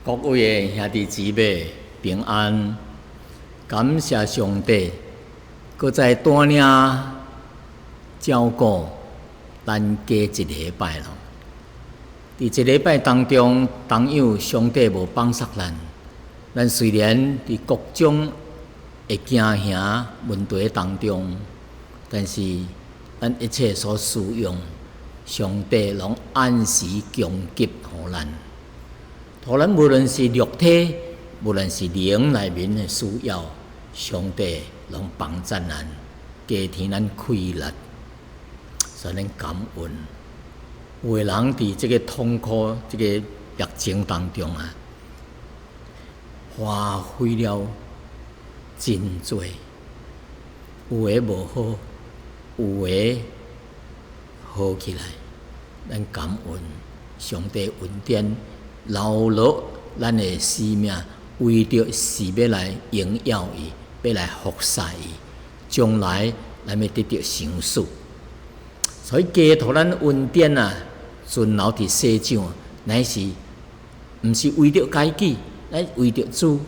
各位的兄弟姊妹平安，感谢上帝，搁再带领照顾咱加一礼拜咯。伫一礼拜当中，同样上帝无放杀咱。咱虽然伫各种的惊吓问题当中，但是咱一切所需用，上帝拢按时供给互咱。互咱无论是肉体，无论是灵内面的需要，上帝拢帮助咱，加添咱快乐，所以咱感恩。有的人伫这个痛苦、这个疫情当中啊，花费了真多，有的无好，有的好起来，咱感恩上帝恩典。留落咱的生命，为着是要来荣耀伊，要来服侍伊，将来咱要得到赏赐。所以加托咱恩典啊，存留伫世上，乃是毋是为着家己，乃为着主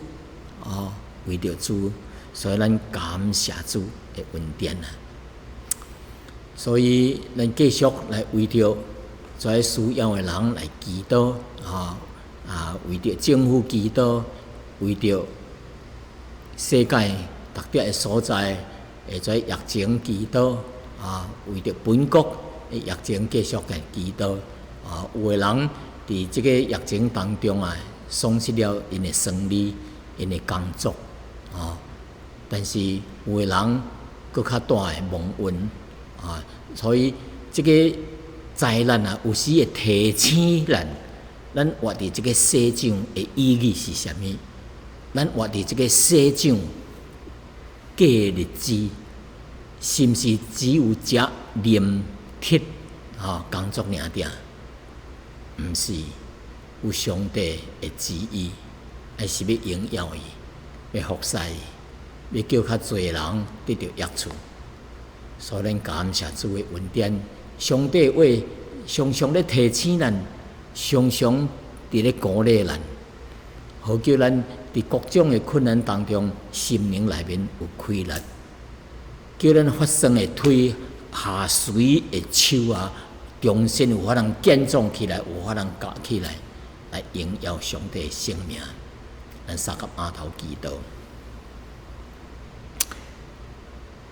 为着主，所以咱感谢主的恩典啊。所以咱继续来为着在需要的人来祈祷为着政府祈祷，为着世界各地的所在在疫情祈祷为着本国的疫情继续来祈祷有的人伫这个疫情当中丧失了因的生理、因的工作但是有的人搁较大的蒙恩所以这个灾难有时会提醒咱活伫这个世上的意义是啥物？咱活伫这个世上过日子，是毋是只有食啉铁工作尔定？毋是，有上帝的旨意，还是要荣耀伊，要服侍伊，要叫较侪人得到益处。所以咱感谢主的恩典，上帝话常常咧提醒咱。常常伫咧鼓励咱，好叫咱伫各种的困难当中，心灵内面有快乐，叫咱发酸的腿、下垂的手重新有法通健壮起来，有法通夹起来，来荣耀上帝的生命。咱三甲额头祈祷，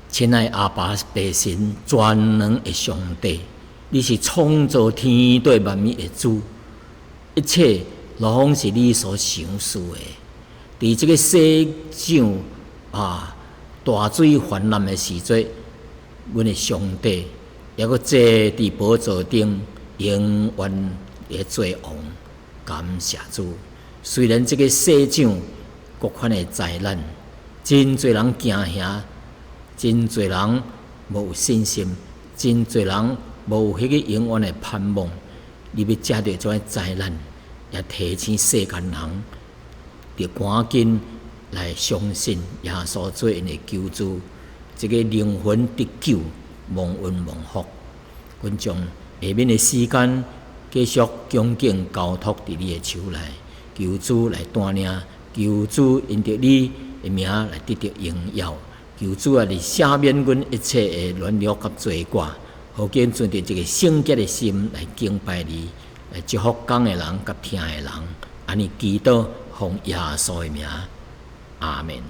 亲爱阿爸爸神，全能的上帝，你是创造天地万物的主。一切拢是你所想事的。伫这个世上大水泛滥的时阵，阮的上帝也搁坐伫宝座顶，永远的做王。感谢主！虽然这个世上各款的灾难，真侪人惊吓，真侪人无有信心，真侪人无有迄个永远的盼望。你要遮着这灾难，也提醒世间人，要赶紧来相信耶稣做因的救主，这个灵魂得救，蒙恩蒙福。阮将下面的时间继续恭敬交托伫你的手内，求主来带领，求主因着你的名来得到荣耀，求主你赦免阮一切的软弱甲罪过。好叫存着一个圣洁的心来敬拜你，来祝福讲的人甲听的人。安尼祈祷，奉耶稣的名，阿门。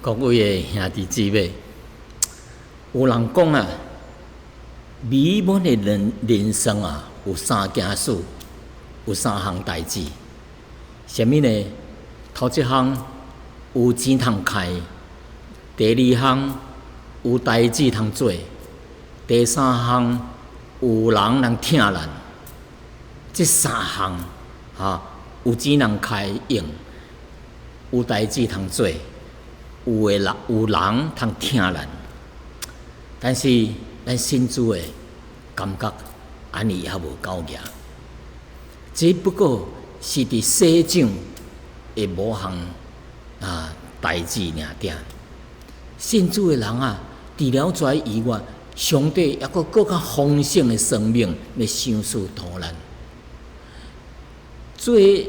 各位的兄弟姊妹，有人讲啊，美满的人生啊，有三件事，有三项代志。什么呢？头一项有钱通开，第二项有代志通做，第三项有人能听咱。这三项有钱能开用，有代志通做，有人通听咱。但是咱信主的感觉，安尼也无够硬。只不过是伫世上的某项代志尔点。信主的人啊，除了这以外，上帝也佫较丰盛的生命来赏赐予咱。最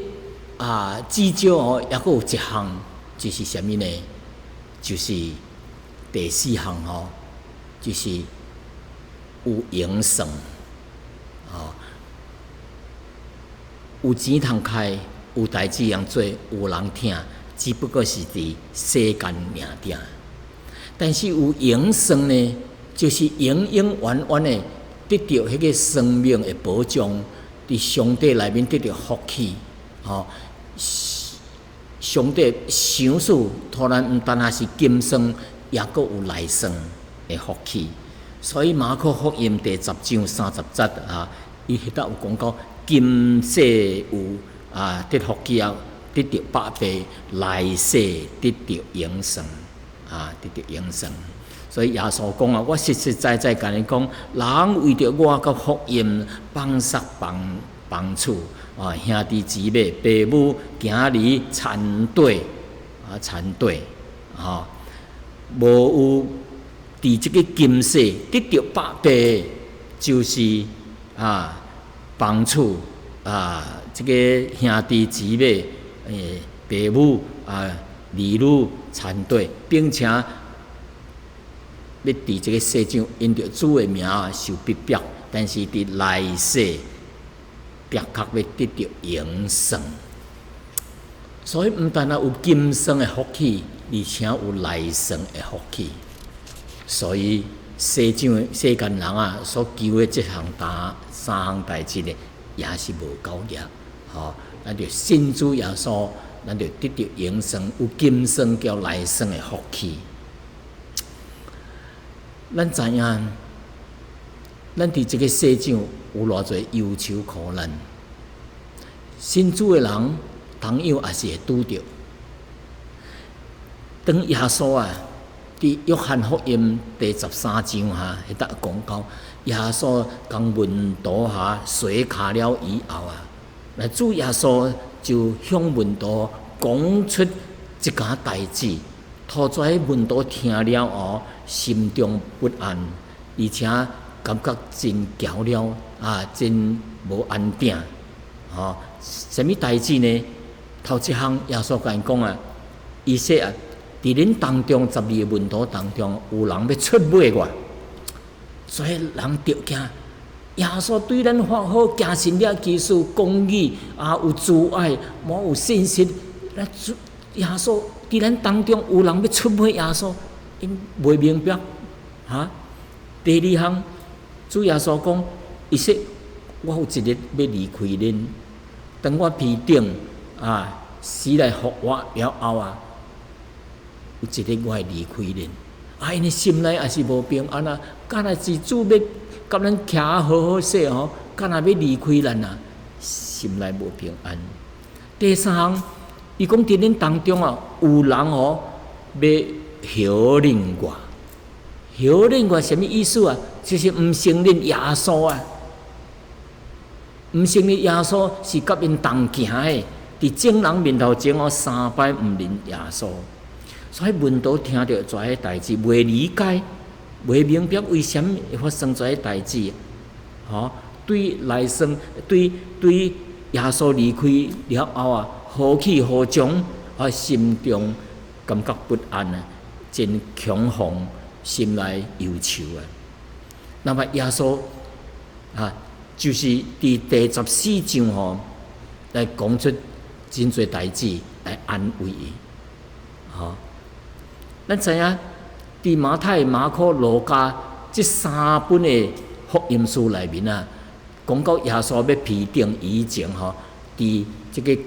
至少也佫有一项，就是啥物呢？就是第四项就是有营生，有钱通开，有代志通做，有人听，只不过是伫世间尔点。但是有营生呢，就是永永远远的得到迄个生命的保障，伫上帝内面得到福气，上帝赏赐突然毋单是今生，也佫有来生的福气。所以马可福音第10章30节伊迄搭有讲到，今世有得福气啊，得到百倍，来世得到永生得到永生。所以耶稣讲我实实在在甲你讲，人为着我甲福音帮杀帮助兄弟姊妹、父母、行离参对无有伫即个今世得到百倍，就是帮助即个兄弟姊妹、父母儿女参对，并且要伫即个世上因着主的名受逼迫，但是伫来世必确要得到永生。所以毋但有今生的福气，而且有来生的福气。所以世间人所求的这三项代志呢，也是无够力。咱着信主耶稣，咱着得到永生，有今生叫来生的福气。咱知影，咱伫这个世上有偌侪忧愁苦难，信主的人同样也是会拄着。当耶稣伫约翰福音第13章迄搭讲到，耶稣将门徒洗骹了以后那主耶稣就向门徒讲出一件代志，拖在门徒听了后，心中不安，而且感觉真骄了真无安定。什么代志呢？头一项耶稣甲因讲伊说伫恁当中12个门徒当中，有人要出卖我，所以人着惊。耶稣对咱发好行神了技术、公义有慈爱，有信心。耶稣伫咱当中有人要出卖耶稣，因袂明白第二项，主耶稣讲，伊说我有一日要离开恁，当我皮顶死来复活了后有一日我会离开恁。因心内也是无平安敢若是主要甲咱徛好好势敢若要离开咱心内无平安。第三项，伊讲伫恁当中有人要徛忍我，徛忍我什么意思就是毋承认耶稣毋承认耶稣是甲因同行的，伫众人面头前3摆毋认耶稣。所以门徒听到这些代志，袂理解，袂明白为什么会发生这些代志。对来生，对耶稣离开了后何去何从？心中感觉不安真恐慌，心内忧愁那么耶稣就是伫第14章来讲出真侪代志来安慰伊。咱知影，伫马太、马可、路加这三本的福音书内面啊，讲到耶稣要批定以前吼，伫这个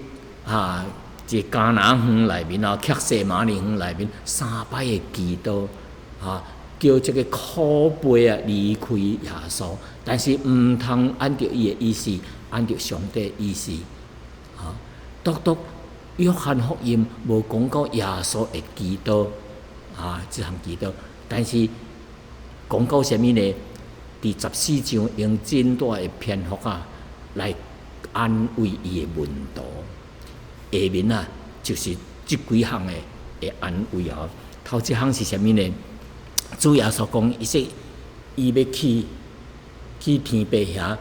这迦南园内面啊，克西马尼园内面3摆的祈祷叫这个苦杯离开耶稣，但是毋通按照伊的意思，按照上帝的意思独独约翰福音无讲到耶稣的祈祷这项祈祷，但是讲到什么呢？第14章用真大的篇幅来安慰伊的门徒。下面就是这几项的安慰头一项是什么呢？主耶稣讲，伊要去天父遐，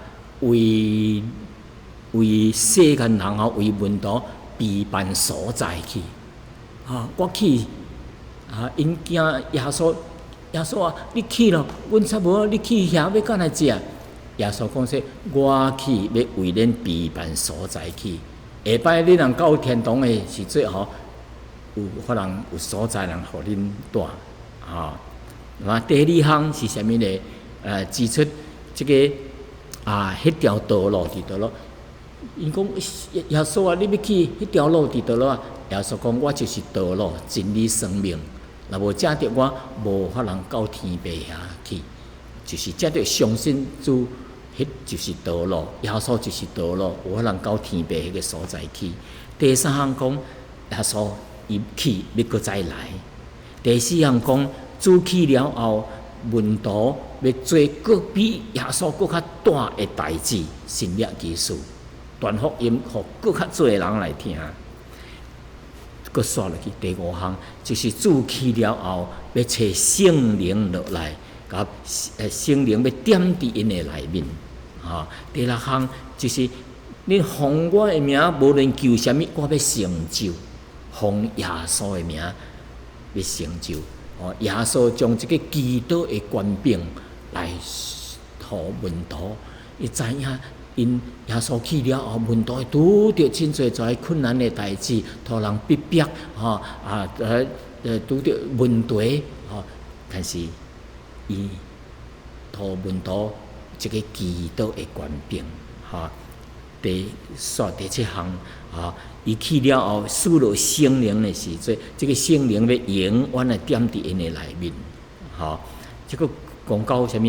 为世间人为门徒备办所在去。我去因惊耶稣你去咯，阮才无你去遐要干来食？耶稣讲说，我去要为恁备办所在去。下摆你人到天堂的时阵有可能有所在人互恁住第二项是什么呢？指出这个迄条道路伫倒咯。因讲耶稣你要去迄条路伫倒咯耶稣讲，我就是道路、真理、生命。若无正着我无法能到天父遐去，就是正着相信主，迄就是道路，耶稣就是道路，有法能到天父迄个所在去。第三项讲耶稣伊去要搁再来。第四项讲主去了后，门徒要做搁比耶稣搁较大的代志，新约基础，传福音，互搁较侪人来听。搁刷落去第五项，就是主去了后，要找圣灵落来，甲圣灵要点伫因的内面。第六项就是恁奉我的名，无论求什么，我要成就。奉耶稣的名要成就。耶稣将这个祈祷的权柄来互门徒，伊知影因耶稣去了后，门徒会拄着真侪困难的代志，互人逼迫拄着问题但是伊互门徒这个祈祷的权柄第七项伊去了后，赐落圣灵的时阵，这个圣灵要永远的点伫因的内面这个讲到什么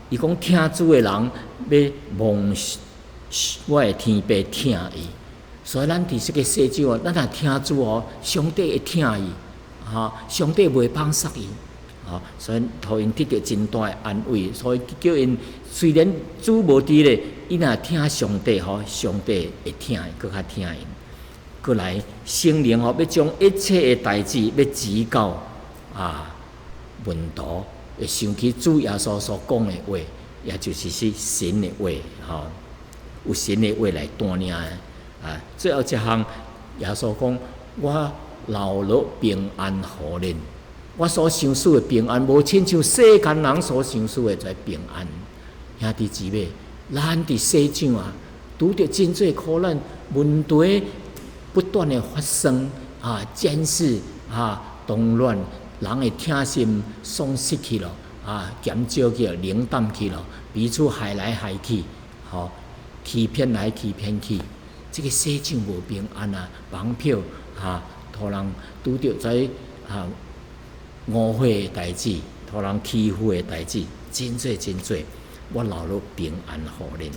伊讲听主的人要望我的天父听伊，所以咱伫这个世上咱若听主上帝会听伊上帝袂放杀伊所以互因得到真大的安慰，所以叫因虽然主无伫咧，伊若听上帝上帝会听伊，搁较听因。过来圣灵要将一切的代志要指教门徒，会想起主耶稣所讲的话，也就是神的话有神的话来带领最后一项，耶稣讲：我留落平安互恁。我所想赐的平安，无亲像世间人所想赐的在平安。兄弟姊妹，咱伫世上拄着真侪苦难，问题不断的发生战事动乱，人的听心丧失去了减少去了，冷淡去了，彼此害来害去欺骗来欺骗去。这个世上无平安绑票互人拄着在误会的代志，互人欺负的代志，真侪真侪。我留落平安互恁。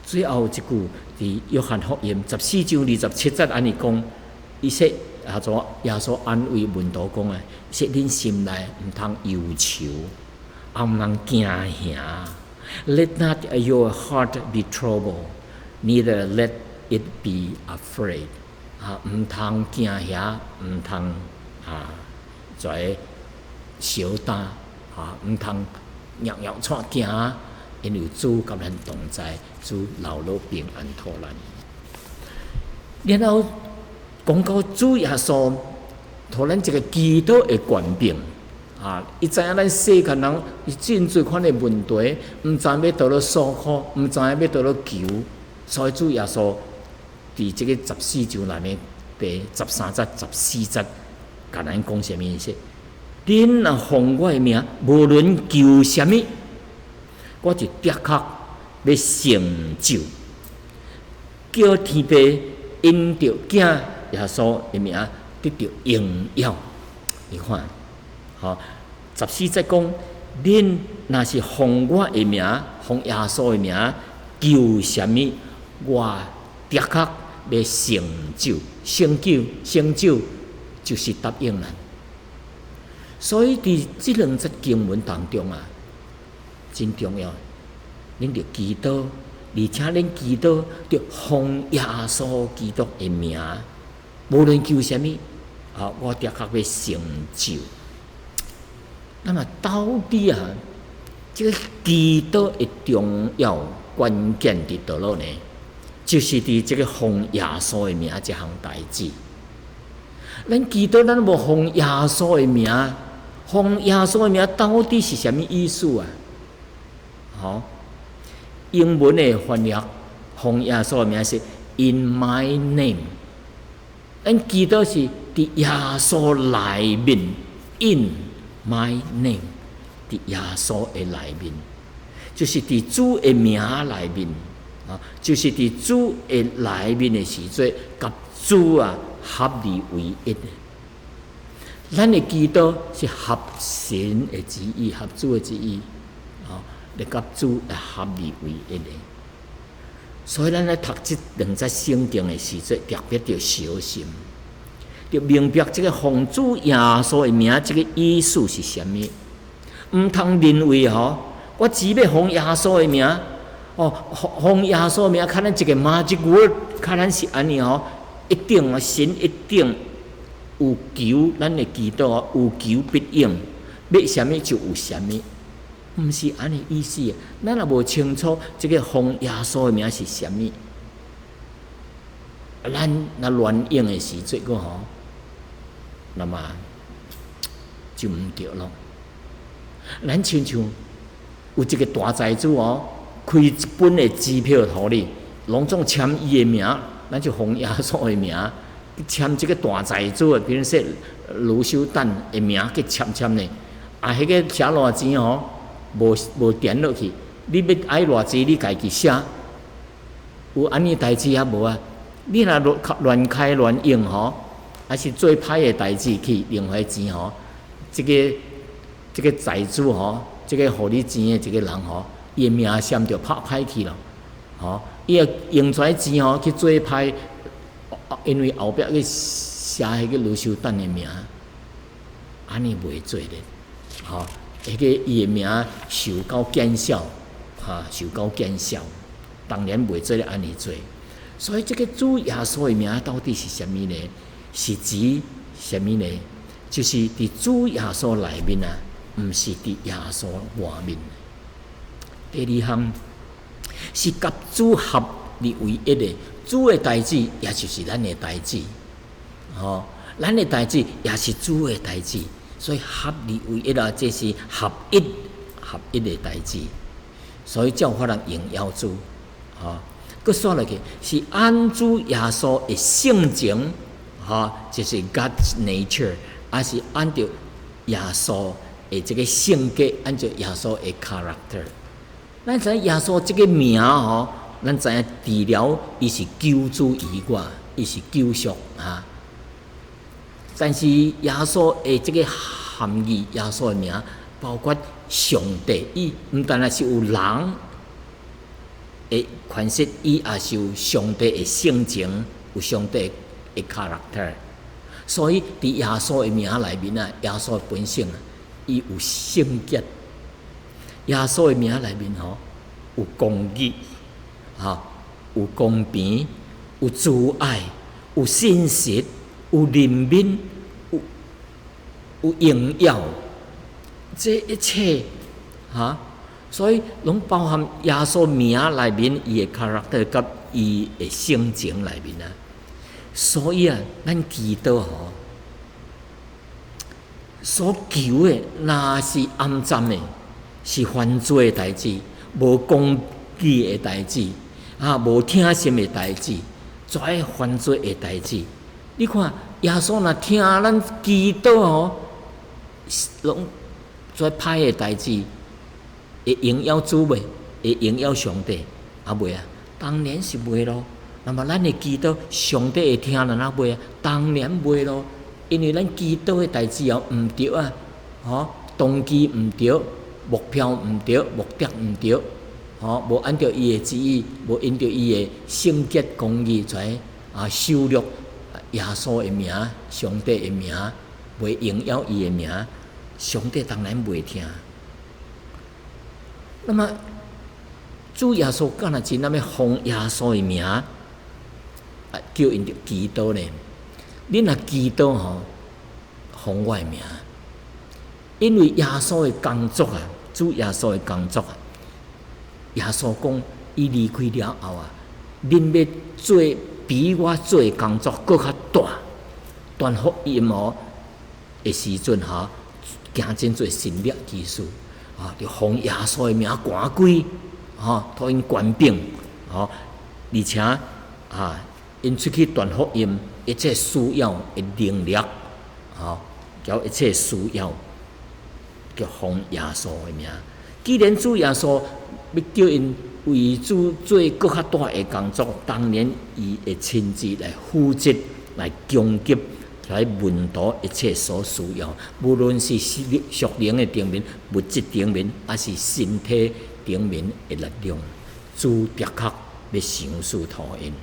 最后一句伫约翰福音14章27节安尼讲，伊说耶稣安慰门徒讲说恁心内毋通忧愁，也毋通惊吓。Let not your heart be troubled, neither let it be afraid. 毋通惊吓，毋通在小担毋通摇摇颤惊，因为主甲咱同在，主留落平安互咱。然后讲到主耶稣，互咱一个祈祷的权柄伊知影咱世间人真侪款的问题，毋知要倒落诉苦，毋知要倒落求，所以主耶稣伫这个14章内面第13节、14节甲咱讲啥物意思？恁若奉我的名，无论求啥物，我就的确要成就，叫天父因着囝耶稣的名得到荣耀。你看，好，14节讲，恁若是奉我的名，奉耶稣的名，求啥物，我的确要成就，成就就是答应咱。所以伫这两节经文当中啊，真重要。恁着祈祷，而且恁祈祷着奉耶稣基督的名，无论求啥物，我的确要成就。那么到底啊，这个祈祷的重要关键伫倒落呢？就是伫这个奉耶稣的名这项代志。咱祈祷，咱无奉耶稣的名，奉耶稣的名到底是啥物意思啊？好，英文的翻译，奉耶稣的名是 In my name。咱祈祷是伫耶稣内面 ，In my name， 伫耶稣的内面，就是伫主的名内面。就是伫主的内面的时阵，甲主啊合而为一的。咱的祈祷是合神的旨意，合主的旨意，来甲主来合而为一的。所以咱咧读这两节圣经的时阵，特别要小心，要明白这个奉主耶稣的名，这个意思是啥物？唔通认为我只要奉耶稣的名。奉耶稣名，看咱一个magic word， 看咱是安尼一定神一定有求，咱的祈祷有求必应，要啥物就有啥物，毋是安尼意思。咱也无清楚这个奉耶稣的名是啥物，咱若乱用的时阵个那么就毋对咯。咱亲像有一个大财主开一本的支票互你，拢总签伊的名，咱就奉耶稣的名签这个大财主的，比如说卢修丹的名去签呢。迄个写偌钱无填落去，你要爱偌钱，你家己写。有安尼代志无啊？你若乱开乱用还是做歹的代志去用迄钱这个财主这个互你钱的这个人伊的名声就拍歹去了，伊会用出来钱去做歹，因为后壁去写迄个卢修丹的名，安尼袂做咧，迄个伊的名受到减少，受到减少，当然袂做咧安尼做。所以这个主耶稣的名到底是啥物呢？是指啥物呢？就是伫主耶稣内面啊，毋是伫耶稣外面。第二项是甲主合而为一的，主的代志也就是咱的代志，咱的代志也是主的代志，所以合而为一啊，这是合一的代志。所以教法人应邀主，佮说落去是按主耶稣的性情，就是 God's nature， 还是按照耶稣的这个性格，按照耶稣的 character。咱知影耶稣这个名咱知影除了伊是救主以外，伊是救赎但是耶稣的这个含义，耶稣的名包括上帝，伊毋单单是有人的权势，伊也是有上帝的性情，有上帝的 character。所以伫耶稣的名内面啊，耶稣的本性伊有圣洁。耶稣的名内面有公义，有公平，有慈爱，有信实，有怜悯，有荣耀，这一切所以拢包含耶稣名内面伊的 character 甲伊的性情内面啊。所以咱祈祷所求的，若是暗占的，是犯罪的代志，无公义的代志，无听心的代志，跩犯罪的代志。你看耶稣若听咱祈祷吼，拢做歹诶代志，会荣耀主袂？会荣耀上帝？啊袂啊，当然是袂咯。那么咱诶祈祷，上帝会听咱啊袂啊？当然袂咯，因为咱祈祷诶代志毋对啊，吼，动机毋对，目标毋对，目的毋对，吼，无按照伊诶旨意，无因着伊诶圣洁公义在羞辱耶稣诶名、上帝诶名，袂荣耀伊诶名，上帝当然袂听。那么主耶稣敢若真要奉耶稣诶名，叫因着祈祷呢？恁若祈祷吼，奉我诶名，因为耶稣诶工作啊，主耶稣诶工作啊，耶稣讲伊离开了后啊，恁要做比我做诶工作搁较大，传福音哦诶时阵哈，行真做神力之事啊，就奉耶稣诶名赶鬼。托因权柄，而且因出去传福音，一切需要的能力，交一切需要，叫奉耶稣的名。既然主耶稣要叫因为主做更较大的工作，当然伊会亲自来负责、来供给、来问答一切所需要，无论是属灵的层面、物质层面，还是身体层面的力量，主的确要成事托因。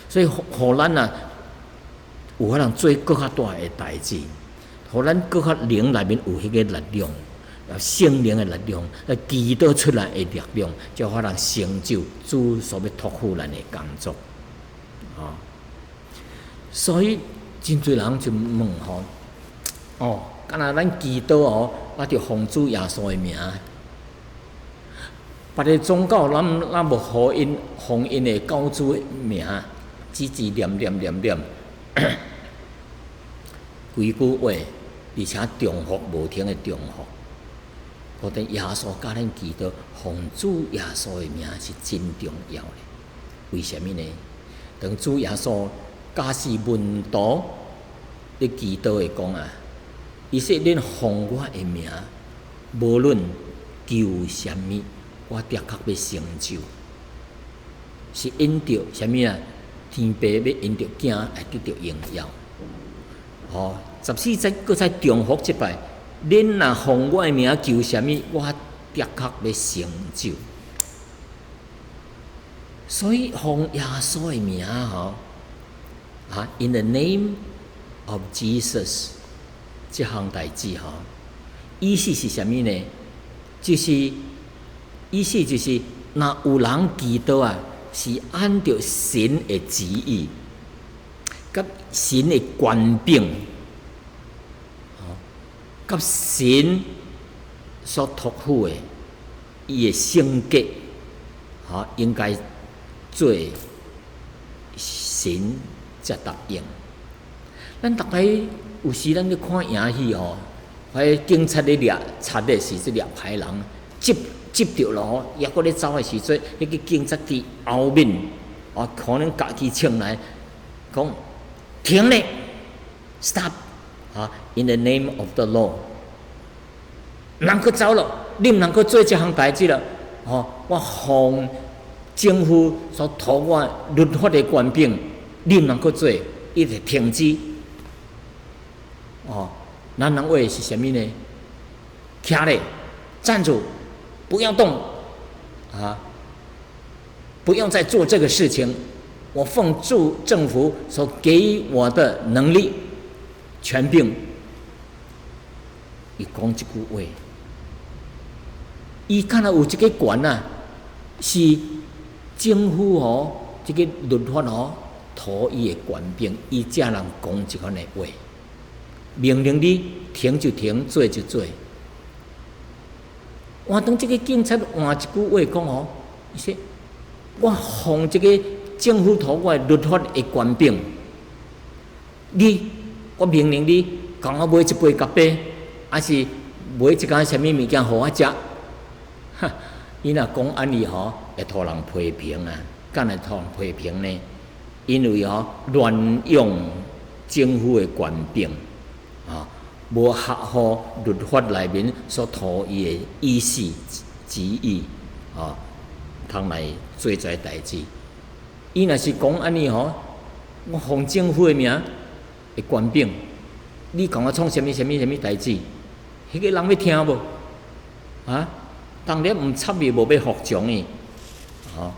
所以，互咱有可能做更较大的代志，互咱更较灵内面有迄个力量，圣灵的力量，祈祷出来的力量，才有可能成就主所要托付咱的工作。所以真侪人就问敢若咱祈祷就奉主耶稣的名。别个宗教咱无互因奉因的教主的名，只念，规句话，而且重复无停的重复。我哋耶稣教咱祈祷，奉主耶稣的名是真重要的。为什么呢？当主耶稣假使问答咧祈祷的讲伊说恁奉我的名，无论求什么，我的确要成就。是因着什么天父要因着囝来得到荣耀。14节搁再重复一摆，恁若奉我的名求什么，我的确要成就。所以奉耶稣的名in the name of Jesus 这项代志意思是什么呢？意思就是，若有人祈祷是按照神的旨意，甲神的权柄，甲神所托付的，伊的圣洁，应该做神才答应。咱逐个有时咱咧看影戏迄警察咧掠贼的时，即掠歹人接着咯，抑搁咧走的时阵，迄个警察伫后面，可能家己冲来，讲停咧 ，stop，in the name of the law， 毋通去走咯，你毋通去做这项代志咯，我奉政府所托我律法的权柄，你毋通去做，伊就停止。咱人话是什么呢？徛咧，站住！不要动，不要再做这个事情。我奉助政府所给我的能力、权柄，伊讲这句话，伊敢若有这个权是政府这个律法托伊的权柄，伊才能讲这款的话，命令你停就停，做就做。换当这个警察换一句话讲伊说：我奉这个政府托我的律法的权柄，我命令你，共我买一杯咖啡，还是买一件什么物件互我食？伊若讲安尼会互人批评敢会互人批评呢？因为乱用政府的权柄啊，无合乎律法内面所图伊的意思旨意啊，通来做这代志。伊若是讲安尼吼，我奉政府的名的权柄，你讲我创什么代志，迄个人要听无？啊，当然毋插伊，无要服从伊，吼。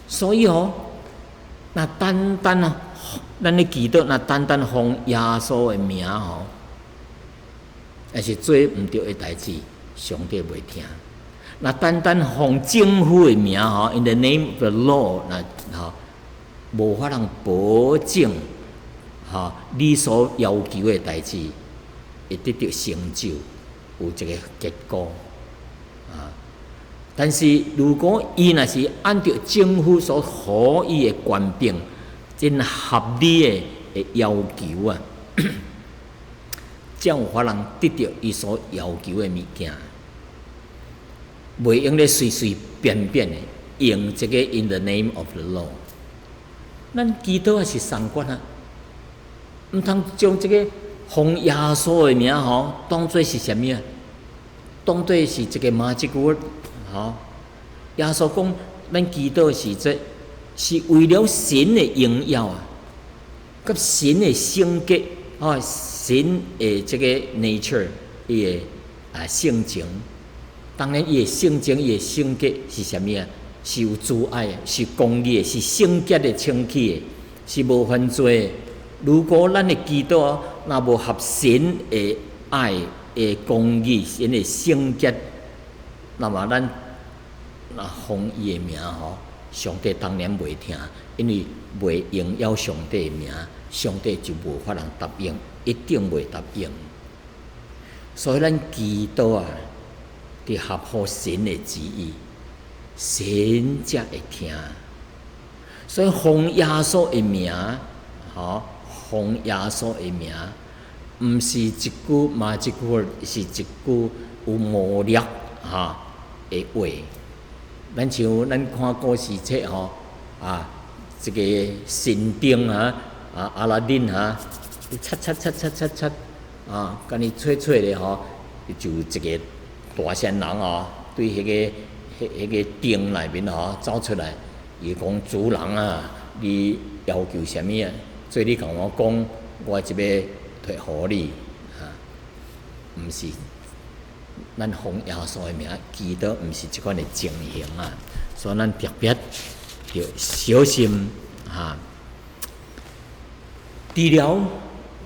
所以吼，那单单啊，咱咧祈祷，那单单奉耶稣的名吼，也是做毋对的代志，上帝袂听。那单单奉政府的名吼 ，in the name of the Lord， 那吼无法通保证吼你所要求的代志会得到成就，有一个结果啊。但是如果伊若是按照政府所予伊的权柄，真合理的要求啊，才有法通得到伊所要求的物件。袂用咧随随便便的用这个 in the name of the Lord， 咱祈祷也是相关啊，毋通将这个奉耶稣的名吼当作是啥物啊？当作是这个 magic word 吼。耶稣讲，咱祈祷时节是为了神的荣耀啊，甲神的性格啊，神的这个 nature 伊的性情。当然，伊的性情、伊的性格是啥物啊？是有慈爱的，是公义的，是圣洁的、清气的，是无犯罪的。如果咱的祈祷若无合神的爱的公义、神的圣洁，那么咱若奉伊的名吼，上帝当然袂听，因为袂荣耀上帝的名，上帝就无法通答应，一定袂答应。所以咱祈祷啊，得合乎神的旨意，神才会听。所以奉耶稣的名，吼，奉耶稣的名，毋是一句magic word，是一句有魔力哈的话。咱像咱看故事册吼，啊，这个神灯啊，啊阿拉丁啊，擦擦擦擦擦擦，啊，甲你吹吹咧吼，就一个大仙人哦，对迄个灯内面吼走出来，伊讲主人啊，你要求啥物啊？所以你甲我讲，我即要摕互你啊，毋是。咱奉耶稣的名祈祷，毋是即款的情形啊，所以咱特别要小心啊。除了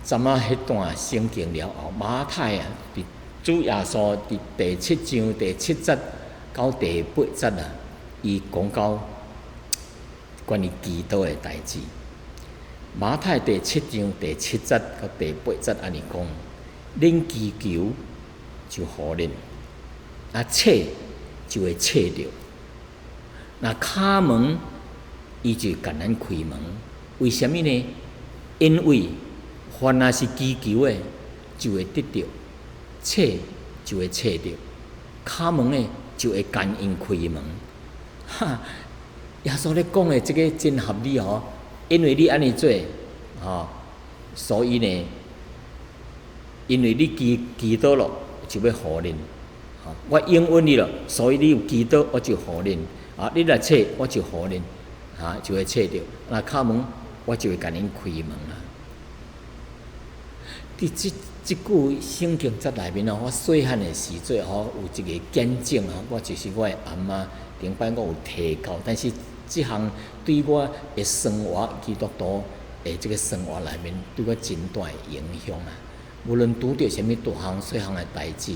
咱们迄段圣经了后，马太啊，伫主耶稣伫第7章第7节到第8节啊，伊讲到关于祈祷的代志。马太第7章第7节到第8节安尼讲，恁祈求就互恁，啊，找就会找着。那敲门，伊就甲咱开门。为什么呢？因为凡若是祈求的，就会得到；找就会找着。敲门的就会感应开门。哈，耶稣咧讲的这个真合理哦，因为你安尼做，哦，所以呢，因为你祈祷了。就要互恁，我应允你了，所以你有祈祷，我就互恁。啊，你来找，我就互恁，啊，就会找着。那敲门，我就会甲恁开门啊。伫即句圣经节内面哦，我细汉的时阵吼，有一个见证啊，我就是我的阿妈，顶摆我有提到，但是即项对我的生活基督徒的这个生活内面，对我真大的影响啊。无论拄着什物大项细项的代志，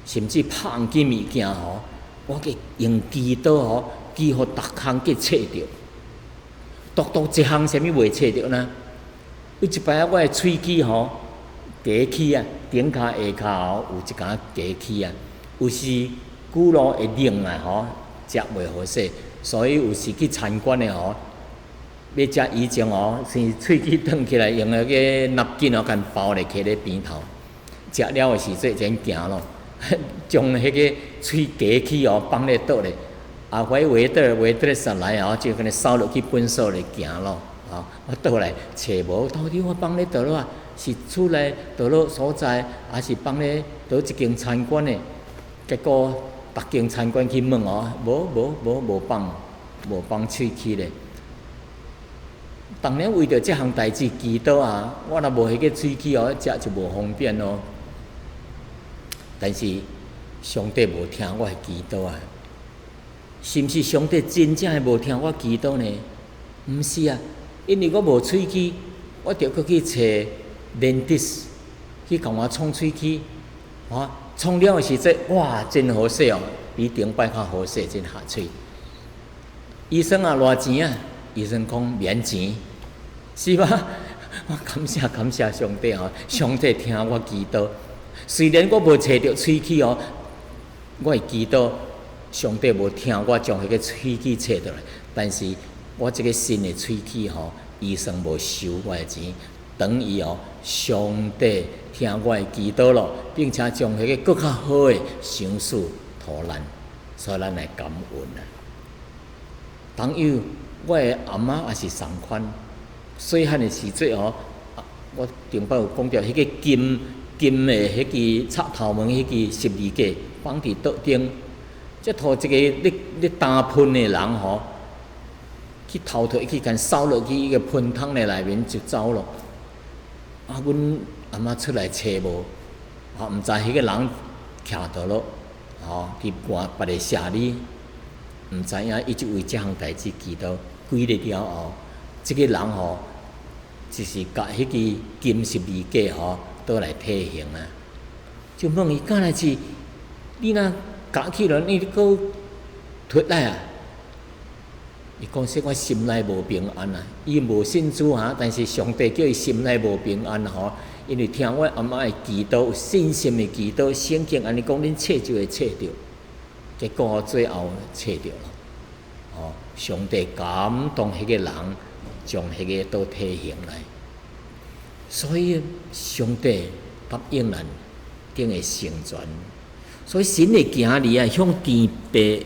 甚至拍红金物件吼，我计用祈祷吼，几乎逐项计找着。独一项什物袂找着呢？有一摆我的喙齿吼夹起啊，顶骹下骹吼有一间夹起啊，有时久咯会冷啊吼，食袂好势，所以有时去参观的吼。要食以前哦，先喙齿转起来，用那个nap巾哦，甲包咧摕咧边头。食了的时阵才行咯，将迄个喙夹起哦放咧倒咧，啊，回得上来哦，就跟你扫落去本所咧行咯。我倒来找无，到底我放咧倒落啊？是厝内倒落所在，还是放咧倒一间餐馆诶？结果逐间餐馆去问无放喙齿咧。当然为着即项代志祈祷啊，我若无迄个喙齿食就无方便咯。但是上帝无听我诶祈祷啊，是毋是上帝真正诶无听我祈祷呢？毋是啊，因为我无喙齿，我着搁去找dentist去甲我创喙齿，创了诶时阵，哇，真好势哦，比顶摆较好势，真下喙。医生啊，偌钱啊？医生讲免钱，是吧？我感谢上帝哦，上帝听我祈祷。虽然我无找着喙齿哦，我会祈祷上帝无听我将迄个喙齿找倒来，但是我即个新的喙齿吼，医生无收我的钱，等于上帝听我的祈祷咯，并且将迄个更较好的成事互咱，所以咱来感恩啊。当有我的阿嬷也是同款，细汉的时阵我顶摆有讲着迄个金的迄个插头毛迄个12架放伫桌顶，即拖一个咧打喷的人去头头去甲扫落去迄个喷桶的内面就走咯。阮阿嬷出来找无，毋知迄个人徛倒咯，伫换别个社里，毋知影伊就为即项代志祈祷。几日了后，即个人就是甲迄个金12架倒来退刑啊！就问伊敢若是你若夹起了，你搁脱来啊？伊讲说我心内无平安啊！伊无信主但是上帝叫伊心内无平安因为听我阿嬷的祈祷，有信心的祈祷，圣经安尼讲，恁找就会找着。结果最后找着了。上帝感动迄个人，将迄个倒退刑来。所以上帝答应咱，定会成全。所以神会行哩啊，向天父会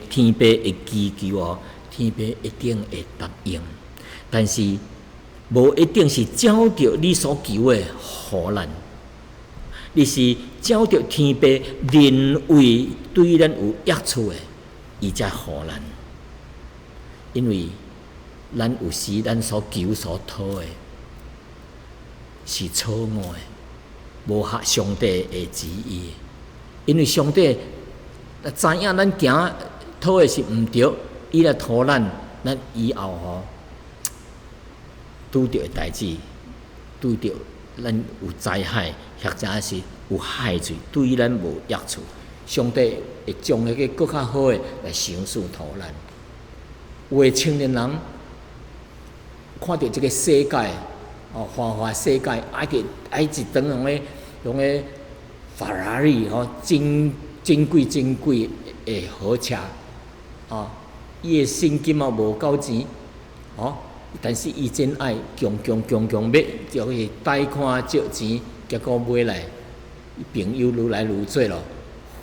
祈求天父一定会答应。但是无一定是照着你所求的互咱，你是照着天父认为对咱有益处的，伊才互咱。因为咱有时咱所求所讨的是错误的，无合上帝的旨意。因为上帝知影咱行讨的是毋对，伊来讨咱以后拄着的代志，拄着咱有灾害，或者是有害罪，对咱无益处。上帝会将迄个更较好的来成事讨咱。有的青年人看到这个世界，花花世界，爱一顿用个法拉利真贵的好车，伊的现金无够钱，但是伊真爱强买，就去贷款借钱，结果买来，朋友愈来愈多咯。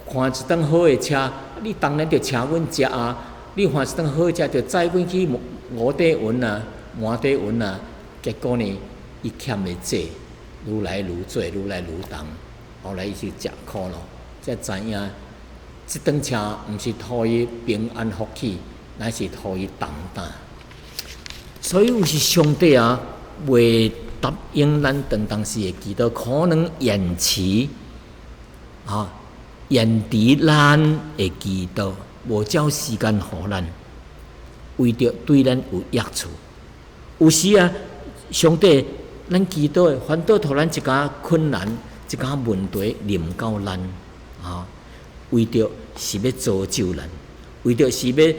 看一顿好的车，你当然着请阮食啊。你看一顿好食，就载阮去五底云啊、满底云啊，结果呢，伊欠的债愈来愈多，愈来愈重，后来伊就食苦咯。才知影，这顿车毋是互伊平安福气，乃是互伊重担。所以有时上帝未答应咱当时的祈祷，可能延迟延迟咱的祈祷。无照时间互咱，为着对咱有益处。有时上帝咱祈祷的，反倒互咱一寡困难、一寡问题临到咱为着是要造就咱，为着是要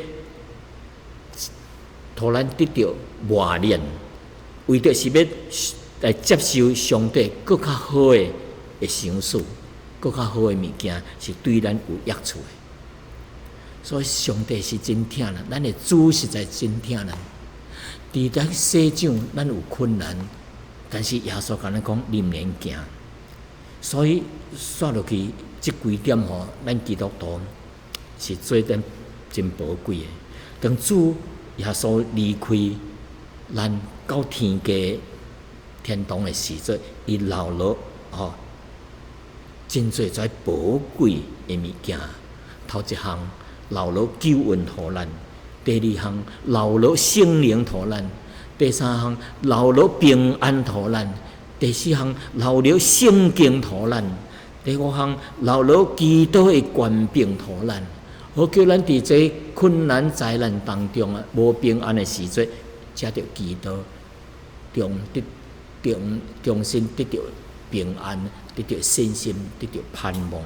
互咱得到磨练，为着是要来接受上帝更较好的成事，更较好的物件，是对咱有益处的。所以上帝是真疼咱，咱的主实在真疼咱。伫咱世上，咱有困难，但是耶稣甲咱讲忍忍行。所以刷落去这几点咱基督徒是做得真宝贵的。当主耶稣离开咱到天家天堂的时阵，伊留落真侪跩宝贵的物件。头一项留落救恩互咱，第二项留落圣灵互咱，第三项留落平安互咱，第四项留落圣经互咱，第五项留落基督的权柄互咱。好叫咱伫这困难灾难当中啊，无平安的时阵，才着基督重新得到平安，得到信心，得到盼望。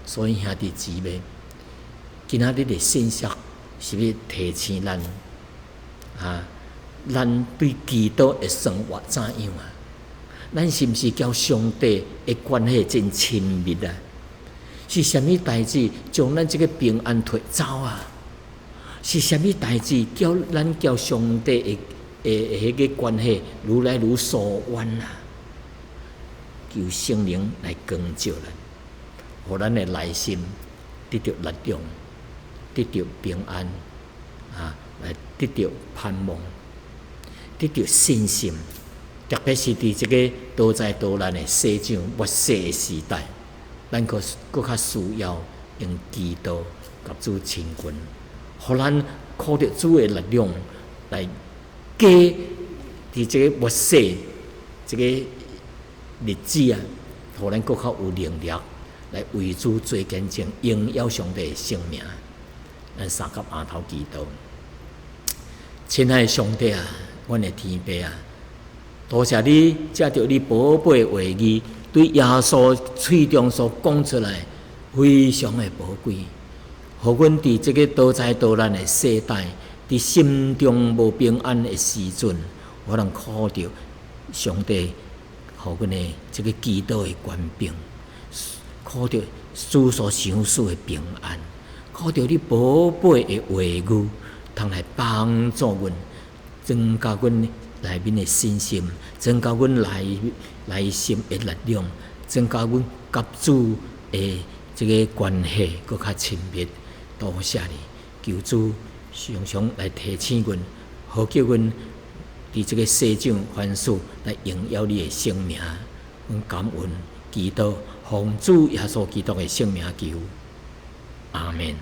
所以兄弟姊妹，今仔日的信息是要提醒咱咱对基督的生活怎样啊？咱是毋是交上帝的关系真亲密啊？是啥物代志将咱这个平安摕走啊？是啥物代志叫咱交上帝的迄个关系愈来愈疏远啊？求圣灵来光照咱，互咱的内心得到力量，得到平安来得到盼望，得到信心。特别是伫这个多灾多难的世上末世的时代，咱搁较需要用基督甲主亲近，互咱靠着主的力量来过伫这个末世这个日子啊，互咱搁较有能力来为主做见证，荣耀上帝的圣名。咱三甲额头祈祷，亲爱的上帝啊，阮的天父啊，多谢你借着你宝贝的话语，对耶稣喙中所讲出来，非常的宝贵。互阮伫这个多灾多难的世代，伫心中无平安的时阵，我能靠着上帝，互阮的这个基督的权柄，靠着主所赏赐的平安，靠着你宝贝的话语，通来帮助阮，增加阮内面的信心，增加阮内心的力量，增加阮甲主的这个关系搁较亲密。多谢你，求主常常来提醒阮，好叫阮伫这个世上凡事来荣耀你的圣名。阮感恩基督，奉主耶稣基督的圣名求，阿门。